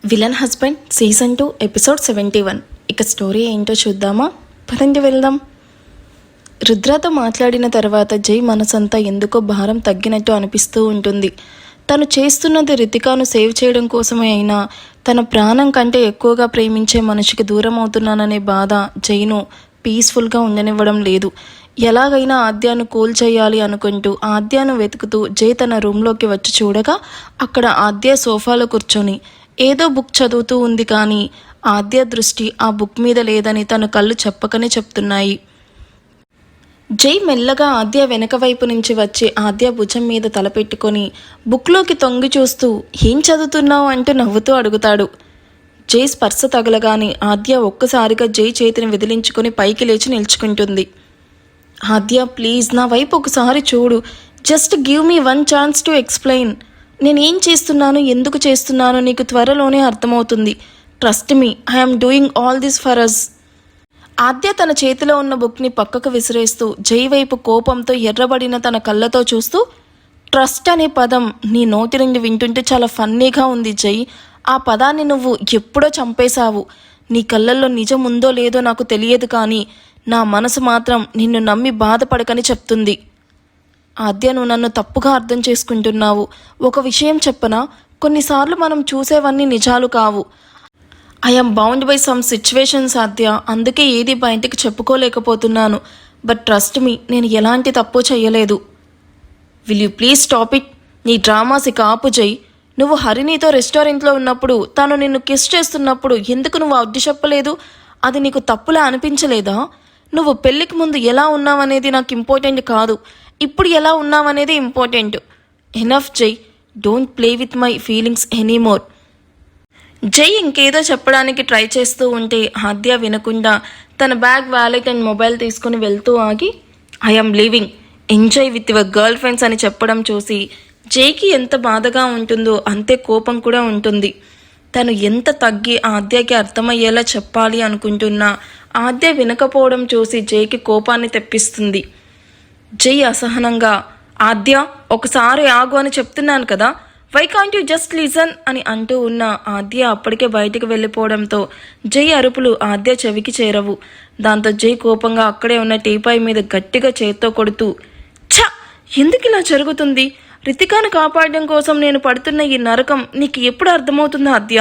Villain husband season 2 episode 71. ఇక story ఏంటో చూద్దామా? పదండి వెళ్దాం. రుద్రతో మాట్లాడిన తర్వాత జై మనసంతా ఎందుకో భారం తగ్గినట్టు అనిపిస్తూ ఉంటుంది. తను చేస్తున్నది రితికాను సేవ్ చేయడం కోసమే అయినా తన ప్రాణం కంటే ఎక్కువగా ప్రేమించే మనిషికి దూరం అవుతున్నాననే బాధ జైను పీస్ఫుల్గా ఉండనివ్వడం లేదు. ఎలాగైనా ఆద్యాను కూల్ చేయాలి అనుకుంటూ ఆద్యాను వెతుకుతూ జై తన రూమ్లోకి వచ్చి చూడగా అక్కడ ఆద్య సోఫాలో కూర్చొని ఏదో బుక్ చదువుతూ ఉంది. కానీ ఆద్య దృష్టి ఆ బుక్ మీద లేదని తన కళ్ళు చెప్పకనే చెప్తున్నాయి. జై మెల్లగా ఆద్య వెనక వైపు నుంచి వచ్చి ఆద్య భుజం మీద తలపెట్టుకొని బుక్లోకి తొంగి చూస్తూ ఏం చదువుతున్నావు అంటూ నవ్వుతూ అడుగుతాడు. జై స్పర్శ తగలగాని ఆద్య ఒక్కసారిగా జై చేతిని విదిలించుకొని పైకి లేచి నిల్చుకుంటుంది. ఆద్య ప్లీజ్ నా వైపు ఒకసారి చూడు, just give me one chance to explain. నేనేం చేస్తున్నాను, ఎందుకు చేస్తున్నానో నీకు త్వరలోనే అర్థమవుతుంది. Trust me, I'm doing all this for us. Adya తన చేతిలో ఉన్న బుక్ని పక్కకు విసిరేస్తూ జై వైపు కోపంతో ఎర్రబడిన తన కళ్ళతో చూస్తూ, ట్రస్ట్ అనే పదం నీ నోటి నుండి వింటుంటే చాలా ఫన్నీగా ఉంది జై. ఆ పదాన్ని నువ్వు ఎప్పుడో చంపేశావు. నీ కళ్ళల్లో నిజం ఉందో లేదో నాకు తెలియదు, కానీ నా మనసు మాత్రం నిన్ను నమ్మి బాధపడకని చెప్తుంది. ఆద్య, నువ్వు నన్ను తప్పుగా అర్థం చేసుకుంటున్నావు. ఒక విషయం చెప్పనా, కొన్నిసార్లు మనం చూసేవన్నీ నిజాలు కావు. I'm bound by some situations Adya, అందుకే ఏది బయటికి చెప్పుకోలేకపోతున్నాను. బట్ ట్రస్ట్ మీ, నేను ఎలాంటి తప్పు చేయలేదు. Will you please stop it? నీ డ్రామాస్ ఇక ఆపు జై. నువ్వు హరిణితో రెస్టారెంట్లో ఉన్నప్పుడు తను నిన్ను కిస్ చేస్తున్నప్పుడు ఎందుకు నువ్వు అడ్డు చెప్పలేదు? అది నీకు తప్పులా అనిపించలేదా? నువ్వు పెళ్ళికి ముందు ఎలా ఉన్నావనేది నాకు ఇంపార్టెంట్ కాదు, ఇప్పుడు ఎలా ఉన్నావనేది ఇంపార్టెంట్. ఎనఫ్ జై, don't play with my feelings anymore. జై ఇంకేదో చెప్పడానికి ట్రై చేస్తూ ఉంటే ఆద్య వినకుండా తన బ్యాగ్, వ్యాలెట్ అండ్ మొబైల్ తీసుకుని వెళ్తూ ఆగి I'm leaving, enjoy with your girl friends అని చెప్పడం చూసి జైకి ఎంత బాధగా ఉంటుందో అంతే కోపం కూడా ఉంటుంది. తను ఎంత తగ్గి ఆద్యకి అర్థమయ్యేలా చెప్పాలి అనుకుంటున్నా ఆద్య వినకపోవడం చూసి జైకి కోపాన్ని తెప్పిస్తుంది. జై అసహనంగా, ఆద్య ఒకసారి ఆగు అని చెప్తున్నాను కదా, why can't you just listen అని అంటూ ఉన్న ఆద్య అప్పటికే బయటికి వెళ్ళిపోవడంతో జై అరుపులు ఆద్య చెవికి చేరవు. దాంతో జై కోపంగా అక్కడే ఉన్న టీపాయ్ మీద గట్టిగా చేత్తో కొడుతూ, ఛ, ఎందుకు ఇలా జరుగుతుంది? రితికాను కాపాడడం కోసం నేను పడుతున్న ఈ నరకం నీకు ఎప్పుడు అర్థమవుతుందా Adya?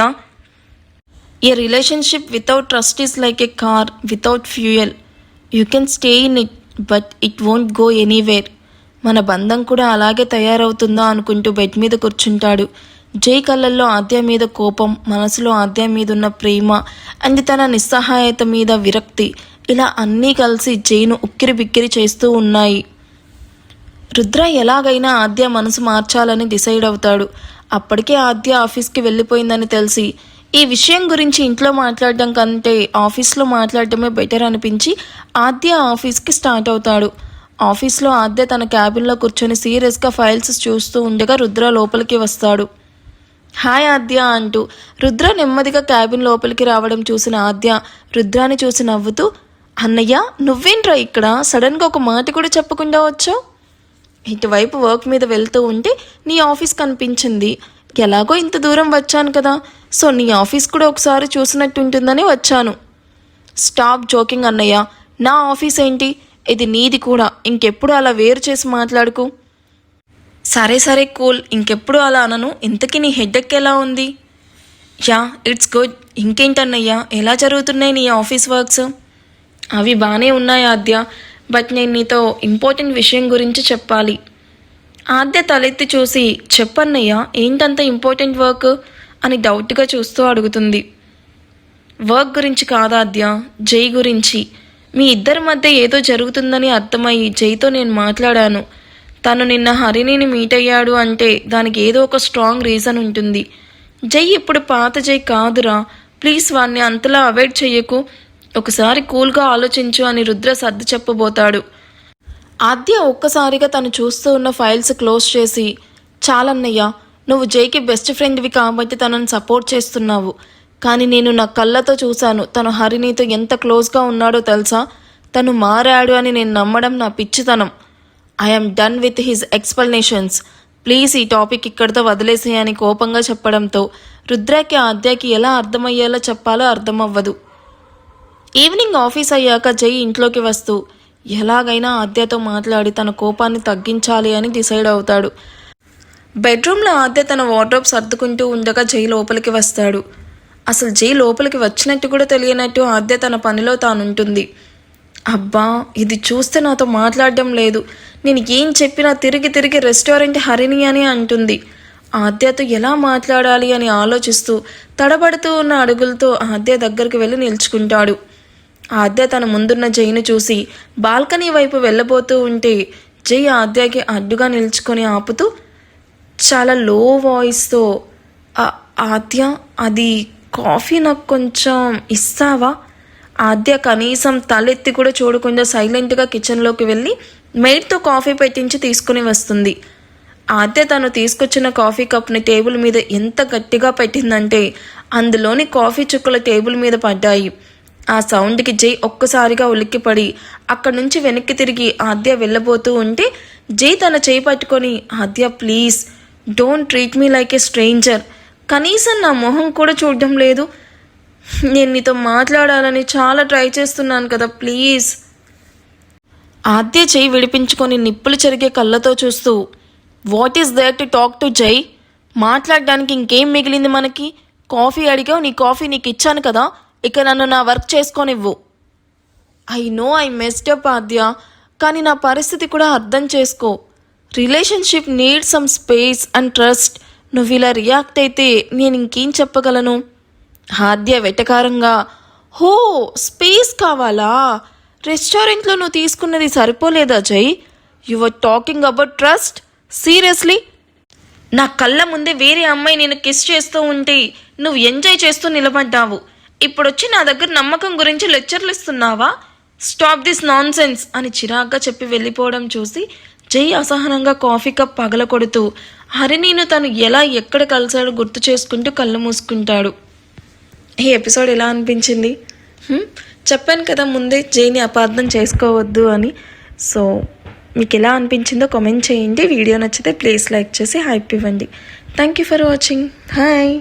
A relationship without trust is like a car without fuel. You can stay in it but it won't go anywhere. మన బంధం కూడా అలాగే తయారవుతుందా అనుకుంటూ బెడ్ మీద కూర్చుంటాడు. జై కళ్ళల్లో ఆద్య మీద కోపం, మనసులో ఆద్య మీద ఉన్న ప్రేమ అండ్ తన నిస్సహాయత మీద విరక్తి, ఇలా అన్నీ కలిసి జైను ఉక్కిరి బిక్కిరి చేస్తూ ఉన్నాయి. రుద్ర ఎలాగైనా ఆద్య మనసు మార్చాలని డిసైడ్ అవుతాడు. అప్పటికే ఆద్య ఆఫీస్కి వెళ్ళిపోయిందని తెలిసి ఈ విషయం గురించి ఇంట్లో మాట్లాడడం కంటే ఆఫీస్లో మాట్లాడటమే బెటర్ అనిపించి ఆద్య ఆఫీస్కి స్టార్ట్ అవుతాడు. ఆఫీస్లో ఆద్య తన క్యాబిన్లో కూర్చొని సీరియస్గా ఫైల్స్ చూస్తూ ఉండగా రుద్ర లోపలికి వస్తాడు. హాయ్ ఆద్య అంటూ రుద్ర నెమ్మదిగా క్యాబిన్ లోపలికి రావడం చూసిన ఆద్య రుద్రాని చూసి నవ్వుతూ, అన్నయ్య నువ్వేంట్రా ఇక్కడ, సడన్గా ఒక మాట కూడా చెప్పకుండా వచ్చావు? ఇటువైపు వర్క్ మీద వెళ్తూ ఉంటే నీ ఆఫీస్ కనిపించింది. ఎలాగో ఇంత దూరం వచ్చాను కదా, సో నీ ఆఫీస్ కూడా ఒకసారి చూసినట్టుంటుందని వచ్చాను. స్టాప్ జోకింగ్ అన్నయ్య, నా ఆఫీస్ ఏంటి, ఇది నీది కూడా. ఇంకెప్పుడు అలా వేరు చేసి మాట్లాడుకు. సరే సరే కూల్, ఇంకెప్పుడు అలా అనను. ఇంతకీ నీ హెడ్ఎక్ ఎలా ఉంది? Yeah it's good. ఇంకేంటన్నయ్య, ఎలా జరుగుతున్నాయి నీ ఆఫీస్ వర్క్స్? అవి బాగానే ఉన్నాయి ఆద్య, బట్ నేను నీతో ఇంపార్టెంట్ విషయం గురించి చెప్పాలి. ఆద్య తలెత్తి చూసి, చెప్పన్నయ్య ఏంటంత ఇంపార్టెంట్ వర్క్ అని డౌట్గా చూస్తూ అడుగుతుంది. వర్క్ గురించి కాదాద్య, జై గురించి. మీ ఇద్దరి మధ్య ఏదో జరుగుతుందని అర్థమయ్యి జైతో నేను మాట్లాడాను. తను నిన్న హరిణిని మీట్ అయ్యాడు అంటే దానికి ఏదో ఒక స్ట్రాంగ్ రీజన్ ఉంటుంది. జై ఇప్పుడు పాత జై కాదురా, ప్లీజ్ వాడిని అంతలా అవాయిడ్ చెయ్యకు, ఒకసారి కూల్గా ఆలోచించు అని రుద్ర సర్ది చెప్పబోతాడు. ఆద్య ఒక్కసారిగా తను చూస్తూ ఉన్న ఫైల్స్ క్లోజ్ చేసి, చాలన్నయ్య, నువ్వు జైకి బెస్ట్ ఫ్రెండ్వి కాబట్టి తనని సపోర్ట్ చేస్తున్నావు. కానీ నేను నా కళ్ళతో చూశాను తను హరిణితో ఎంత క్లోజ్గా ఉన్నాడో తెలుసా? తను మారాడు అని నేను నమ్మడం నా పిచ్చితనం. I'm done with his explanations. Please ఈ టాపిక్ ఇక్కడితో వదిలేసే అని కోపంగా చెప్పడంతో రుద్రకి ఆద్యకి ఎలా అర్థమయ్యేలా చెప్పాలో అర్థమవ్వదు. ఈవినింగ్ ఆఫీస్ అయ్యాక జై ఇంట్లోకి వస్తూ ఎలాగైనా ఆద్యతో మాట్లాడి తన కోపాన్ని తగ్గించాలి అని డిసైడ్ అవుతాడు. బెడ్రూమ్లో ఆద్య తన వార్డ్రోబ్ సర్దుకుంటూ ఉండగా జై లోపలికి వస్తాడు. అసలు జై లోపలికి వచ్చినట్టు కూడా తెలియనట్టు ఆద్య తన పనిలో తానుంటుంది. అబ్బా, ఇది చూస్తే నాతో మాట్లాడడం లేదు, నేను ఏం చెప్పినా తిరిగి రెస్టారెంట్ హరిణి అని అంటుంది. ఆద్యతో ఎలా మాట్లాడాలి అని ఆలోచిస్తూ తడబడుతూ ఉన్న అడుగులతో ఆద్య దగ్గరికి వెళ్ళి నిల్చుకుంటాడు. ఆద్య తన ముందున్న జైను చూసి బాల్కనీ వైపు వెళ్ళబోతూ ఉంటే జై ఆద్యకి అడ్డుగా నిల్చుకొని ఆపుతూ చాలా లో వాయిస్తో, ఆద్య, అది కాఫీ నాకు కొంచెం ఇస్తావా? ఆద్య కనీసం తలెత్తి కూడా చూడకుండా సైలెంట్గా కిచెన్లోకి వెళ్ళి మెయిడ్తో కాఫీ పెట్టించి తీసుకుని వస్తుంది. ఆద్య తను తీసుకొచ్చిన కాఫీ కప్ని టేబుల్ మీద ఎంత గట్టిగా పెట్టిందంటే అందులోని కాఫీ చుక్కల టేబుల్ మీద పడ్డాయి. ఆ సౌండ్కి జై ఒక్కసారిగా ఉలిక్కిపడి అక్కడి నుంచి వెనక్కి తిరిగి ఆద్య వెళ్ళబోతూ ఉంటే జై తన చేయి పట్టుకొని, Adya please don't treat me like a stranger, కనీసం నా మొహం కూడా చూడడం లేదు, నేను నీతో మాట్లాడాలని చాలా ట్రై చేస్తున్నాను కదా ప్లీజ్. ఆద్య చేయి విడిపించుకొని నిప్పులు చెరిగే కళ్ళతో చూస్తూ, what is there to talk to Jai? మాట్లాడడానికి ఇంకేం మిగిలింది మనకి? కాఫీ అడిగావు, నీ కాఫీ నీకు ఇచ్చాను కదా, ఇక నన్ను నా వర్క్ చేసుకోనివ్వు. I know I messed up Adya, కానీ నా పరిస్థితి కూడా అర్థం చేసుకో. Relationship need some space and trust. నువ్వు ఇలా రియాక్ట్ అయితే నేను ఇంకేం చెప్పగలను? ఆద్య వెటకారంగా, హో స్పేస్ కావాలా? రెస్టారెంట్లో నువ్వు తీసుకున్నది సరిపోలేదా జై? Your talking about trust? Seriously? నా కళ్ళ ముందే వేరే అమ్మాయి నేను కిస్ చేస్తూ ఉంటే నువ్వు ఎంజాయ్ చేస్తూ నిలబడ్డావు. ఇప్పుడొచ్చి నా దగ్గర నమ్మకం గురించి లెక్చర్లు ఇస్తున్నావా? స్టాప్ దిస్ నాన్ సెన్స్ అని చిరాగ్గా చెప్పి వెళ్ళిపోవడం చూసి జై అసహనంగా కాఫీ కప్ పగలకొడుతూ హరిణిను తను ఎలా ఎక్కడ కలిసాడో గుర్తు చేసుకుంటూ కళ్ళు మూసుకుంటాడు. ఈ ఎపిసోడ్ ఎలా అనిపించింది? చెప్పాను కదా ముందే జైని అపార్థం చేసుకోవద్దు అని. సో మీకు ఎలా అనిపించిందో కామెంట్ చేయండి. వీడియో నచ్చితే ప్లీజ్ లైక్ చేసి హైప్ ఇవ్వండి. Thank you for watching. Hi.